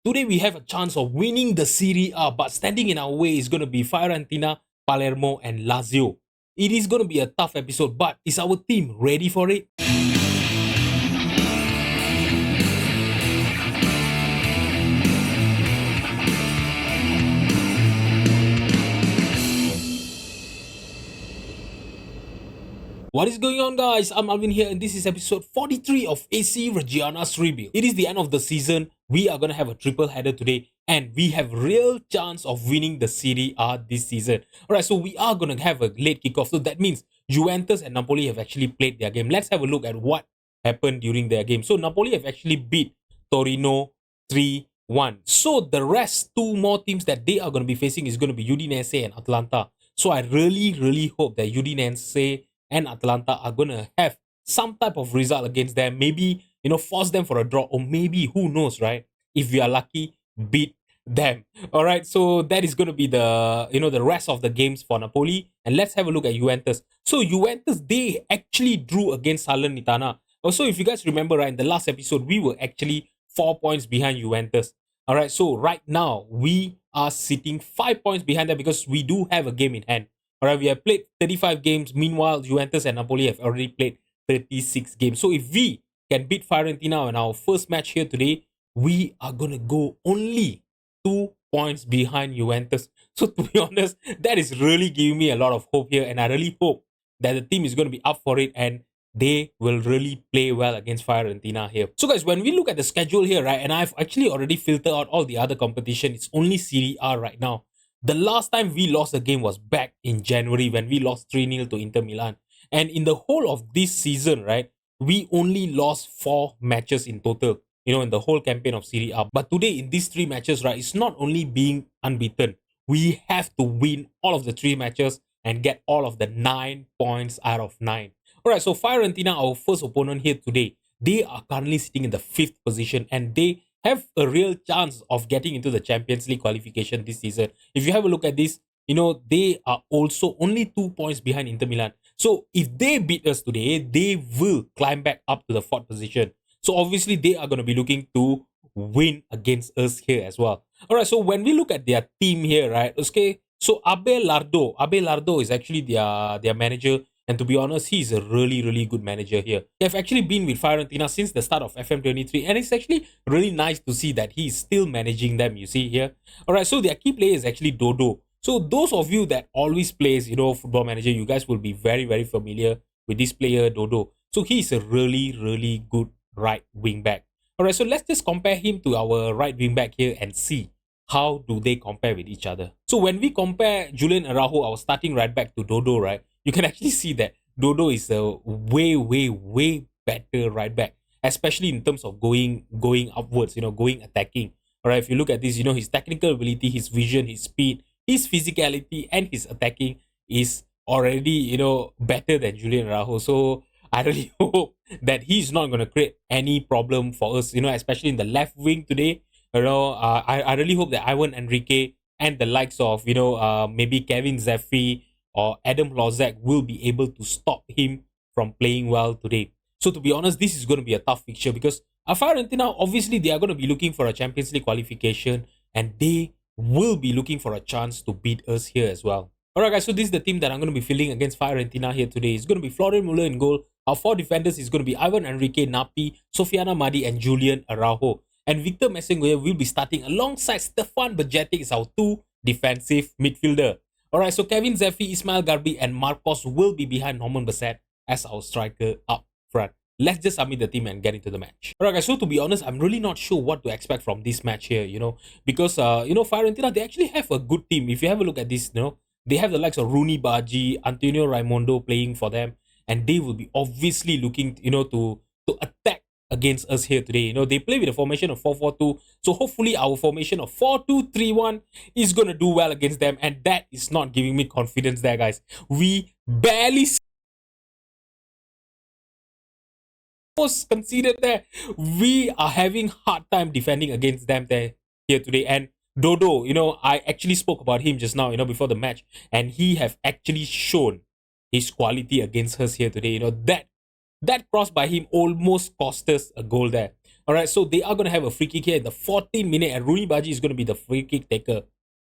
Today we have a chance of winning the Serie A, but standing in our way is going to be Fiorentina, Palermo, and Lazio. It is going to be a tough episode, but is our team ready for it? What is going on, guys? I'm Alvin here, and this is episode 43 of AC Reggiana's Rebuild. It is the end of the season. We are going to have a triple header today, and we have real chance of winning the Serie A this season. Alright, so we are going to have a late kickoff. So that means Juventus and Napoli have actually played their game. Let's have a look at what happened during their game. So Napoli have actually beat Torino 3-1. So the rest two more teams that they are going to be facing is going to be Udinese and Atalanta. So I really hope that Udinese and Atalanta are going to have some type of result against them. Maybe, force them for a draw, or maybe, who knows, right? If we are lucky, beat them. All right, so that is going to be the rest of the games for Napoli. And let's have a look at Juventus. So Juventus, they actually drew against Salernitana. Also, if you guys remember, right, in the last episode, we were actually 4 points behind Juventus. All right, so right now, we are sitting 5 points behind them because we do have a game in hand. Alright, we have played 35 games. Meanwhile, Juventus and Napoli have already played 36 games. So if we can beat Fiorentina in our first match here today, we are going to go only 2 points behind Juventus. So to be honest, that is really giving me a lot of hope here. And I really hope that the team is going to be up for it and they will really play well against Fiorentina here. So guys, when we look at the schedule here, right, and I've actually already filtered out all the other competition, it's only Serie A right now. The last time we lost a game was back in January when we lost 3-0 to Inter Milan. And in the whole of this season, right, we only lost 4 matches in total, in the whole campaign of Serie A. But today in these 3 matches, right, it's not only being unbeaten. We have to win all of the 3 matches and get all of the 9 points out of 9. Alright, so Fiorentina, our first opponent here today, they are currently sitting in the 5th position and they have a real chance of getting into the Champions League qualification this season. If you have a look at this, they are also only 2 points behind Inter Milan. So if they beat us today, they will climb back up to the 4th position. So obviously they are going to be looking to win against us here as well. Alright, so when we look at their team here, right, okay, so Abelardo is actually their manager. And to be honest, he's a really good manager here. They've actually been with Fiorentina since the start of FM23. And it's actually really nice to see that he's still managing them, you see here. Alright, so their key player is actually Dodo. So those of you that always plays, Football Manager, you guys will be very familiar with this player, Dodo. So he's a really good right wing back. Alright, so let's just compare him to our right wing back here and see how do they compare with each other. So when we compare Julian Araujo, our starting right back, to Dodo, right, you can actually see that Dodo is a way better right back, especially in terms of going upwards, going attacking. All right, if you look at this, his technical ability, his vision, his speed, his physicality, and his attacking is already, better than Julian Araujo. So I really hope that he's not going to create any problem for us, especially in the left wing today. I really hope that Ivan Enrique and the likes of, maybe Kevin Zeffi or Adam Lozak will be able to stop him from playing well today. So to be honest, this is going to be a tough fixture because Fiorentina, obviously they are going to be looking for a Champions League qualification and they will be looking for a chance to beat us here as well. Alright guys, so this is the team that I'm going to be fielding against Fiorentina here today. It's going to be Florian Muller in goal. Our 4 defenders is going to be Ivan Enrique, Napi, Sofiana Madi and Julian Araujo. And Victor Messinguer will be starting alongside Stefan Bajcetic as our 2 defensive midfielder. Alright, so Kevin Zeffi, Ismail Garbi, and Marcos will be behind Norman Bassett as our striker up front. Let's just submit the team and get into the match. Alright guys, so to be honest, I'm really not sure what to expect from this match here, because, Fiorentina, they actually have a good team. If you have a look at this, they have the likes of Rooney Baji, Antonio Raimondo playing for them, and they will be obviously looking, to attack against us here today. They play with a formation of 4-4-2. So hopefully our formation of 4-2-3-1 is going to do well against them. And that is not giving me confidence there, guys. We barely conceded there. We are having hard time defending against them there here today. And Dodo, I actually spoke about him just now, before the match. And he have actually shown his quality against us here today. That cross by him almost cost us a goal there. All right, so they are going to have a free kick here in the 14th minute, and Rooney Baji is going to be the free kick taker.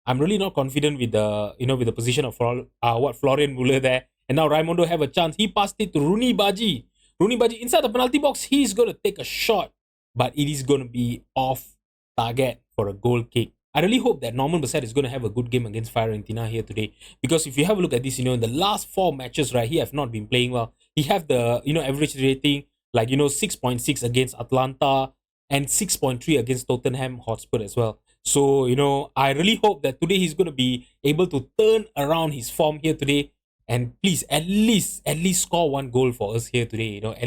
I'm really not confident with the with the position of Florian Muller there. And now Raimondo have a chance. He passed it to Rooney Baji. Rooney Baji inside the penalty box. He's going to take a shot, but it is going to be off target for a goal kick. I really hope that Norman Bassett is going to have a good game against Fiorentina here today. Because if you have a look at this, in the last 4 matches, right, he have not been playing well. He have the, average rating, like, 6.6 against Atlanta and 6.3 against Tottenham Hotspur as well. So, I really hope that today he's going to be able to turn around his form here today. And please, at least score 1 goal for us here today. At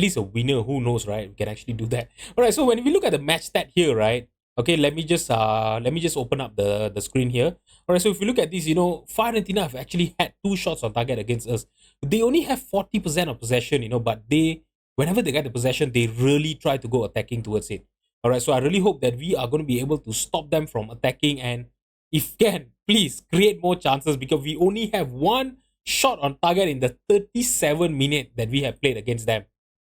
least a winner. Who knows, right? We can actually do that. All right. So when we look at the match stat here, right? Okay, let me just open up the screen here. All right. So if you look at this, Fiorentina have actually had 2 shots on target against us. They only have 40% of possession, but whenever they get the possession, they really try to go attacking towards it. All right, so I really hope that we are going to be able to stop them from attacking, and if can, please create more chances, because we only have 1 shot on target in the 37 minute that we have played against them.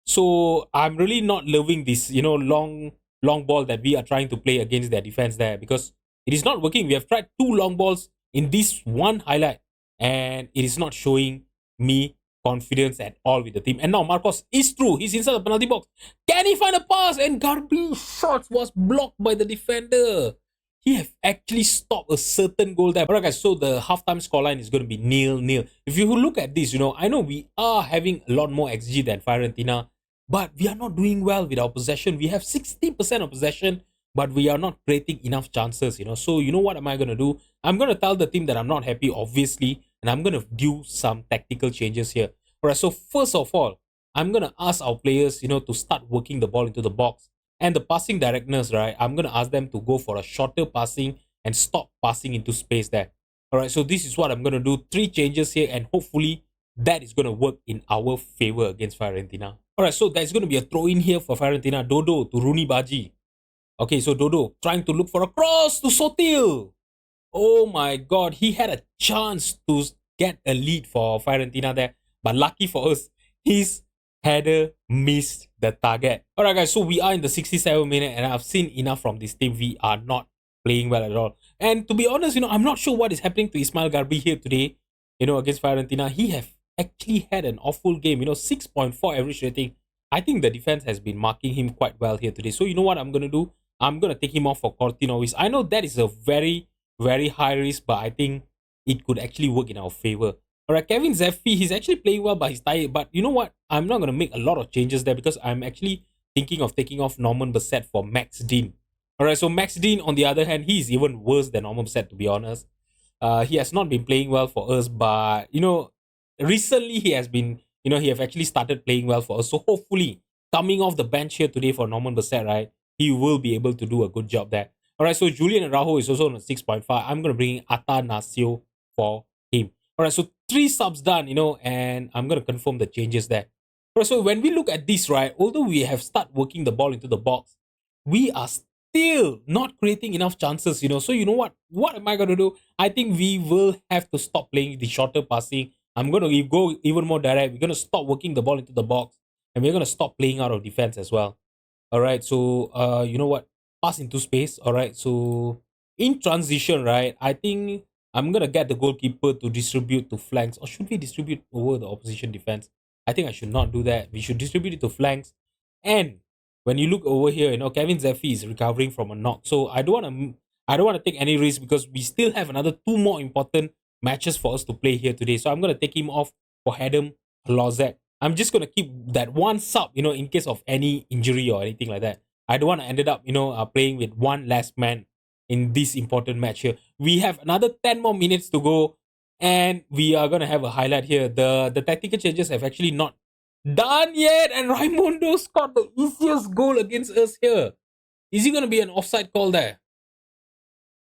So I'm really not loving this, long ball that we are trying to play against their defense there, because it is not working. We have tried 2 long balls in this one highlight, and it is not showing me confidence at all with the team. And now Marcos is through. He's inside the penalty box. Can he find a pass? And Garby's shot was blocked by the defender. He have actually stopped a certain goal there. Alright guys, so the halftime scoreline is going to be 0-0. If you look at this, I know we are having a lot more XG than Fiorentina, but we are not doing well with our possession. We have 60% of possession, but we are not creating enough chances, So what am I going to do? I'm going to tell the team that I'm not happy, obviously, and I'm going to do some tactical changes here. Alright, so first of all, I'm going to ask our players, to start working the ball into the box. And the passing directness, right, I'm going to ask them to go for a shorter passing and stop passing into space there. Alright, so this is what I'm going to do. 3 changes here, and hopefully that is going to work in our favor against Fiorentina. Alright, so there's going to be a throw in here for Fiorentina. Dodo to Rooney Baji. Okay, so Dodo trying to look for a cross to Sotil. Oh my god, he had a chance to get a lead for Fiorentina there. But lucky for us, his header missed the target. Alright guys, so we are in the 67th minute, and I've seen enough from this team. We are not playing well at all. And to be honest, I'm not sure what is happening to Ismail Garbi here today, against Fiorentina. He have actually had an awful game, 6.4 average rating. I think the defense has been marking him quite well here today. So you know what I'm going to do? I'm going to take him off for Cortinovis. I know that is a very, very high risk, but I think it could actually work in our favor. Alright, Kevin Zeffi, he's actually playing well, but he's tired. But you know what? I'm not going to make a lot of changes there, because I'm actually thinking of taking off Norman Bassett for Max Dean. Alright, so Max Dean, on the other hand, he's even worse than Norman Bassett, to be honest. He has not been playing well for us, but, recently he has been, he have actually started playing well for us. So hopefully, coming off the bench here today for Norman Bassett, right, he will be able to do a good job there. Alright, so Julian Araujo is also on a 6.5. I'm going to bring in Atanasio for him. Alright, so 3 subs done, and I'm going to confirm the changes there. Alright, so when we look at this, right, although we have started working the ball into the box, we are still not creating enough chances, So you know what? What am I going to do? I think we will have to stop playing the shorter passing. I'm going to go even more direct. We're going to stop working the ball into the box, and we're going to stop playing out of defense as well. Alright, so you know what? Pass into space. Alright, so in transition, right, I think I'm going to get the goalkeeper to distribute to flanks. Or should we distribute over the opposition defense? I think I should not do that. We should distribute it to flanks. And when you look over here, Kevin Zeffi is recovering from a knock. So I don't want to take any risk, because we still have another 2 more important matches for us to play here today. So I'm going to take him off for Adam Lozek. I'm just going to keep that 1 sub, in case of any injury or anything like that. I don't want to end up, playing with 1 last man in this important match here. We have another 10 more minutes to go, and we are going to have a highlight here. The tactical changes have actually not done yet, and Raimondo scored the easiest goal against us here. Is he going to be an offside call there?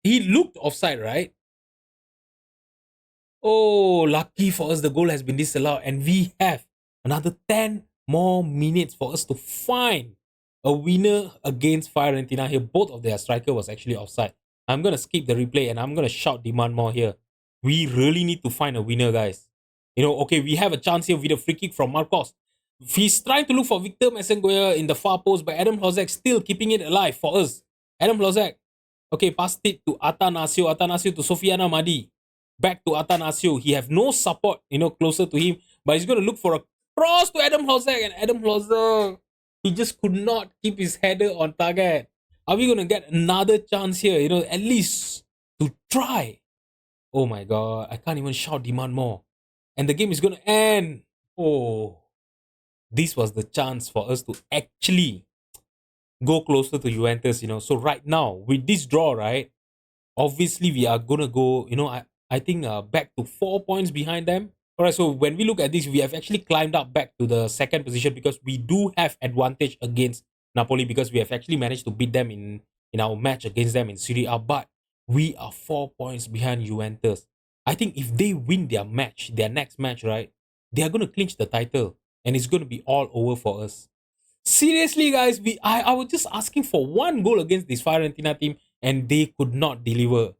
He looked offside, right? Oh, lucky for us, the goal has been disallowed, and we have another 10 more minutes for us to find a winner against Fiorentina here. Both of their striker was actually offside. I'm going to skip the replay, and I'm going to shout demand more here. We really need to find a winner, guys. Okay, we have a chance here with a free kick from Marcos. He's trying to look for Victor Messengoya in the far post, but Adam Hlozek still keeping it alive for us. Adam Hlozek, okay, passed it to Atanasio. Atanasio to Sofiana Madi. Back to Atanasio. He have no support, closer to him, but he's going to look for a cross to Adam Hlozek, and Adam Hlozek, he just could not keep his header on target. Are we going to get another chance here? At least to try. Oh my god, I can't even shout demand more. And the game is going to end. Oh, this was the chance for us to actually go closer to Juventus. So right now, with this draw, right, obviously we are gonna go, I think back to 4 points behind them. Alright, so when we look at this, we have actually climbed up back to the second position because we do have advantage against Napoli because we have actually managed to beat them in our match against them in Serie A, but we are 4 points behind Juventus. I think if they win their next match, right, they are gonna clinch the title and it's gonna be all over for us. Seriously, guys, I was just asking for one goal against this Fiorentina team, and they could not deliver.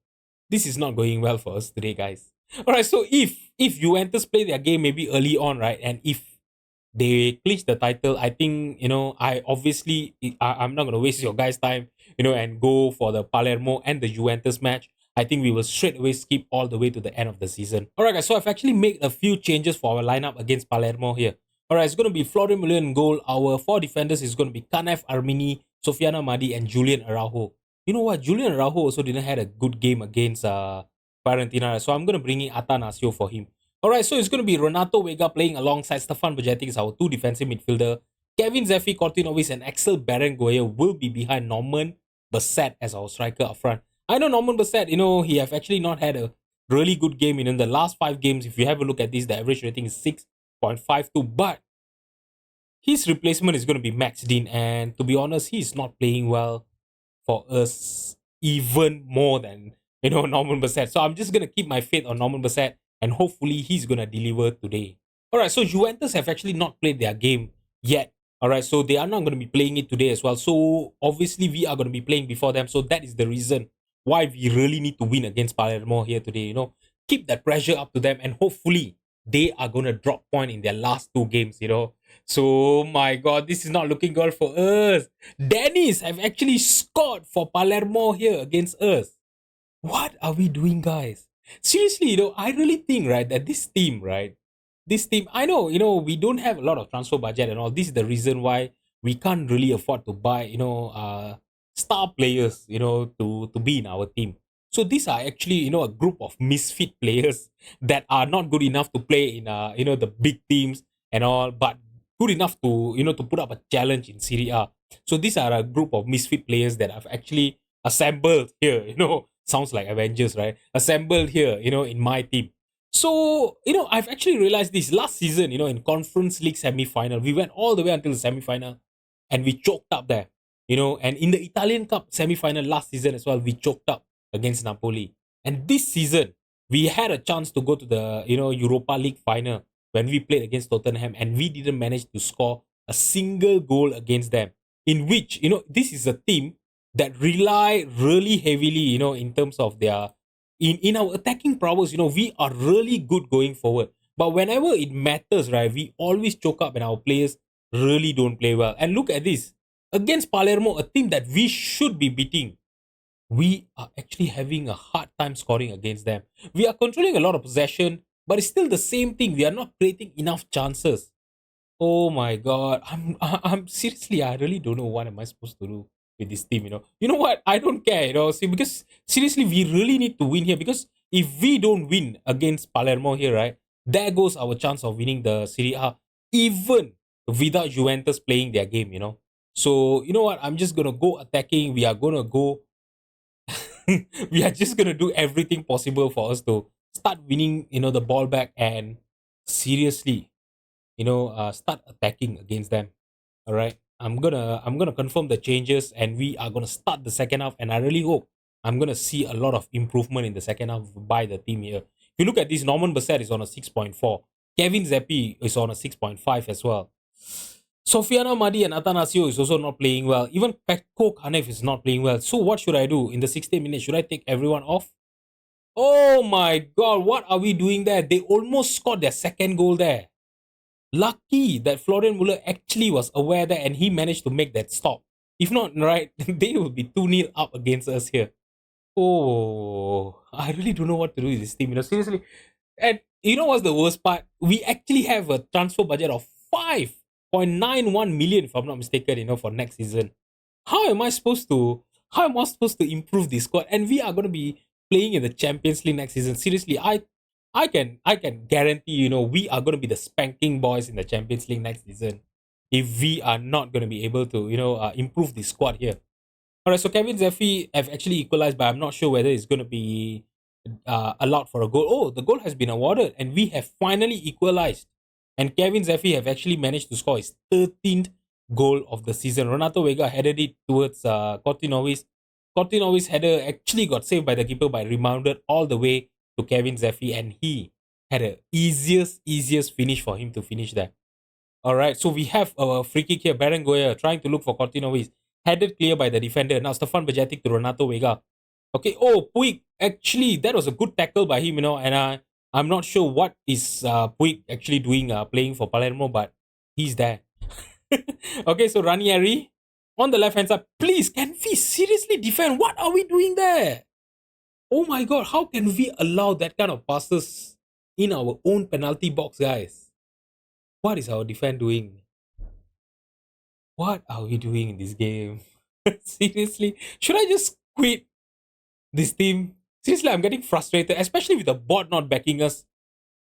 This is not going well for us today, guys. All right, so if Juventus play their game maybe early on, right, and if they clinch the title, I think I'm not gonna waste your guys' time, and go for the Palermo and the Juventus match. I think we will straight away skip all the way to the end of the season. All right, guys. So I've actually made a few changes for our lineup against Palermo here. All right, it's going to be Florian Müller in goal. Our four defenders is going to be Kanef Armini, Sofiana Madi, and Julian Araujo. You know what? Julian Araujo also didn't have a good game against Fiorentina, so I'm going to bring in Atanasio for him. All right, so it's going to be Renato Vega playing alongside Stefan Bajcetic as our two defensive midfielder. Kevin Zeffi, Cortinovis, and Axel Berenguer will be behind Norman Bassett as our striker up front. I know Norman Bassett, he have actually not had a really good game in the last 5 games. If you have a look at this, the average rating is 6.52, but his replacement is going to be Max Dean, and to be honest, he's not playing well for us even more than Norman Bassett. So I'm just going to keep my faith on Norman Bassett, and hopefully he's going to deliver today. All right, so Juventus have actually not played their game yet. All right, so they are not going to be playing it today as well. So obviously we are going to be playing before them. So that is the reason why we really need to win against Palermo here today. Keep that pressure up to them, and hopefully they are going to drop point in their last 2 games. So, my God, this is not looking good for us. Dennis have actually scored for Palermo here against us. What are we doing, guys? Seriously, I really think, right, that this team, I know, we don't have a lot of transfer budget and all. This is the reason why we can't really afford to buy, star players, to be in our team. So these are actually, a group of misfit players that are not good enough to play in, the big teams and all, but good enough to, to put up a challenge in Serie A. So these are a group of misfit players that have actually assembled here, sounds like Avengers, right? Assembled here, in my team. So, I've actually realized this last season, in Conference League semi-final, we went all the way until the semi-final and we choked up there, and in the Italian Cup semi-final last season as well, we choked up against Napoli. And this season, we had a chance to go to the, Europa League final when we played against Tottenham, and we didn't manage to score a single goal against them. In which, this is a team that rely really heavily, in terms of their in our attacking prowess. We are really good going forward. But whenever it matters, right, we always choke up and our players really don't play well. And look at this. Against Palermo, a team that we should be beating, we are actually having a hard time scoring against them. We are controlling a lot of possession, but it's still the same thing. We are not creating enough chances. Oh my god. I'm seriously, I really don't know what am I supposed to do with this team. You know what? I don't care, See, because seriously, we really need to win here. Because if we don't win against Palermo here, right, there goes our chance of winning the Serie A, even without Juventus playing their game. So, you know what? I'm just gonna go attacking. We are gonna go we are just gonna do everything possible for us to start winning, the ball back, and seriously, start attacking against them. All right, I'm gonna confirm the changes, and we are gonna start the second half. And I really hope I'm gonna see a lot of improvement in the second half by the team here. If you look at this, Norman Bassett is on a 6.4. Kevin Zeppi is on a 6.5 as well. Sofiana Madi and Atanasio is also not playing well. Even Petko Kanev is not playing well. So what should I do in the 60 minutes? Should I take everyone off? Oh my god, what are we doing there? They almost scored their second goal there. Lucky that Florian Muller actually was aware that and he managed to make that stop. If not, right, they will be 2-0 up against us here. Oh, I really don't know what to do with this team. Seriously. And you know what's the worst part? We actually have a transfer budget of 5.91 million, if I'm not mistaken, for next season. How am I supposed to how am I supposed to improve this squad? And we are gonna be playing in the Champions League next season. Seriously, I can guarantee, we are gonna be the spanking boys in the Champions League next season if we are not gonna be able to, improve the squad here. All right, so Kevin Zeffi have actually equalized, but I'm not sure whether it's going to be allowed for a goal. Oh, the goal has been awarded, and we have finally equalized. And Kevin Zeffi have actually managed to score his 13th goal of the season. Renato Vega headed it towards Cortinovis. Cortinovis' header actually got saved by the keeper, but rebounded all the way to Kevin Zeffi, and he had a easiest finish for him to finish that. All right, so we have a free kick here. Berenguer trying to look for Cortinovis. Headed clear by the defender. Now Stefan Bajetic to Renato Vega. Okay, oh, Puig. Actually, that was a good tackle by him, and I'm not sure what is Puig actually doing playing for Palermo, but he's there. Okay, so Ranieri on the left hand side. Please, can we seriously defend? What are we doing there? Oh my god, how can we allow that kind of passes in our own penalty box, guys? What is our defense doing? What are we doing in this game? Seriously, should I just quit this team? Seriously, I'm getting frustrated, especially with the board not backing us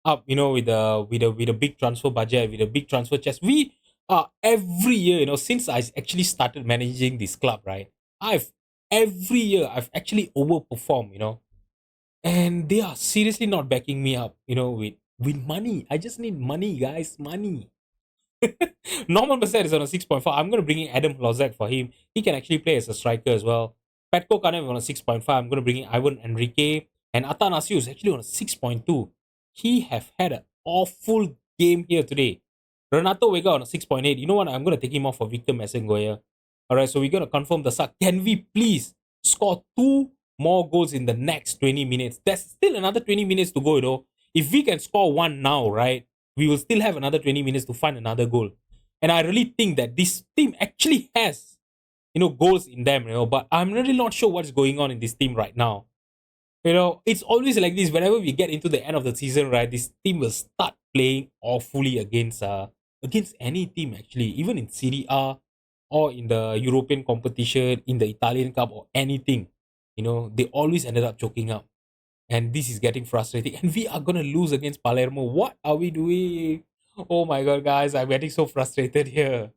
up. With a big transfer budget, with a big transfer chest. We every year, since I actually started managing this club, right? I've every year I've actually overperformed, and they are seriously not backing me up, with money. I just need money, guys, money. Norman Bassett is on a 6.5. I'm going to bring in Adam Lozak for him. He can actually play as a striker as well. Petko Kanev on a 6.5. I'm going to bring in Ivan Enrique. And Atanasio is actually on a 6.2. He have had an awful game here today. Renato Vega on a 6.8. You know what? I'm going to take him off for Victor Messengoya. Alright, so we're going to confirm the suck. Can we please score 2 more goals in the next 20 minutes? There's still another 20 minutes to go. If we can score one now, right? We will still have another 20 minutes to find another goal. And I really think that this team actually has, goals in them, but I'm really not sure what's going on in this team right now. It's always like this. Whenever we get into the end of the season, right, this team will start playing awfully against any team actually, even in Serie A or in the European competition, in the Italian Cup or anything. They always ended up choking up. And this is getting frustrating. And we are gonna lose against Palermo. What are we doing? Oh my god, guys, I'm getting so frustrated here.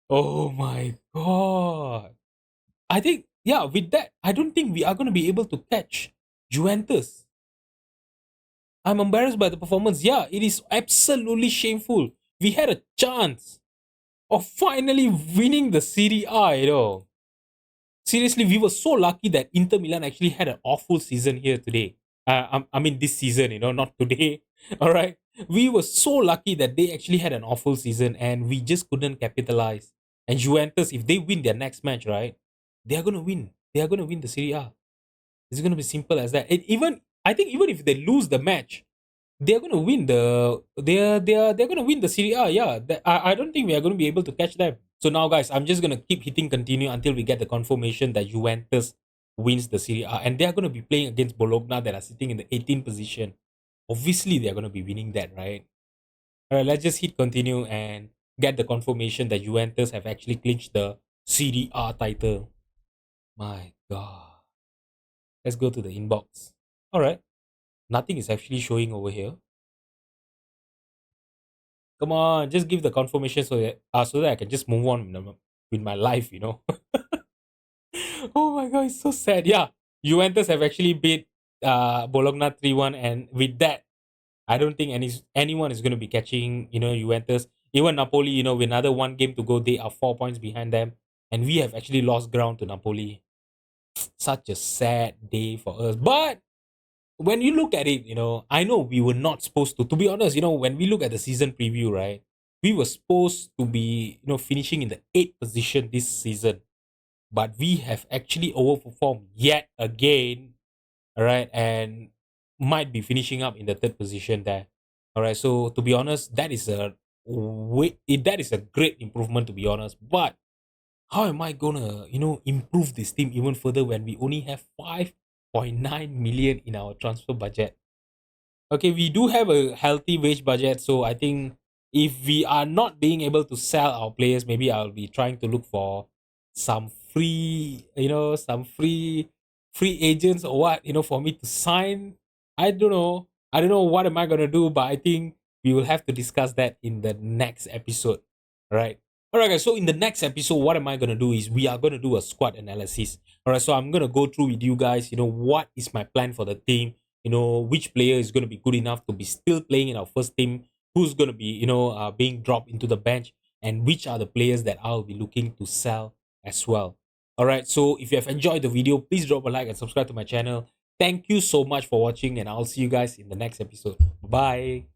Oh my god. I think, yeah, with that, I don't think we are gonna be able to catch Juventus. I'm embarrassed by the performance. Yeah, it is absolutely shameful. We had a chance of finally winning the Serie A. Seriously, we were so lucky that Inter Milan actually had an awful season here today. I mean, this season, not today. All right. We were so lucky that they actually had an awful season and we just couldn't capitalize. And Juventus, if they win their next match, right, they are going to win. They are going to win the Serie A. It's going to be simple as that. I think even if they lose the match, they're going to win they're going to win the Serie A. Yeah, I don't think we are going to be able to catch them. So now, guys, I'm just gonna keep hitting continue until we get the confirmation that Juventus wins the Serie A, and they are gonna be playing against Bologna that are sitting in the 18th position. Obviously, they are gonna be winning that, right? All right, let's just hit continue and get the confirmation that Juventus have actually clinched the Serie A title. My God, let's go to the inbox. All right, nothing is actually showing over here. Come on, just give the confirmation so that I can just move on with my life. Oh my god, it's so sad. Yeah, Juventus have actually beat Bologna 3-1, and with that, I don't think anyone is going to be catching Juventus. Even Napoli, with another one game to go, they are 4 points behind them, and we have actually lost ground to Napoli. Such a sad day for us. But when you look at it, I know we were not supposed to. To be honest, when we look at the season preview, right, we were supposed to be finishing in the 8th position this season, but we have actually overperformed yet again. All right, and might be finishing up in the 3rd position there. All right, so to be honest, that is a that is a great improvement, to be honest. But how am I gonna, improve this team even further when we only have 5.9 million in our transfer budget? Okay, we do have a healthy wage budget, so I think if we are not being able to sell our players, maybe I'll be trying to look for some free agents or what, for me to sign. I don't know. I don't know what am I gonna do, but I think we will have to discuss that in the next episode. Right. Alright guys, so in the next episode, what am I gonna do is we are gonna do a squad analysis. Alright, so I'm gonna go through with you guys, what is my plan for the team, which player is going to be good enough to be still playing in our first team, who's going to be being dropped into the bench, and which are the players that I'll be looking to sell as well. All right, so if you have enjoyed the video, please drop a like and subscribe to my channel. Thank you so much for watching, and I'll see you guys in the next episode. Bye.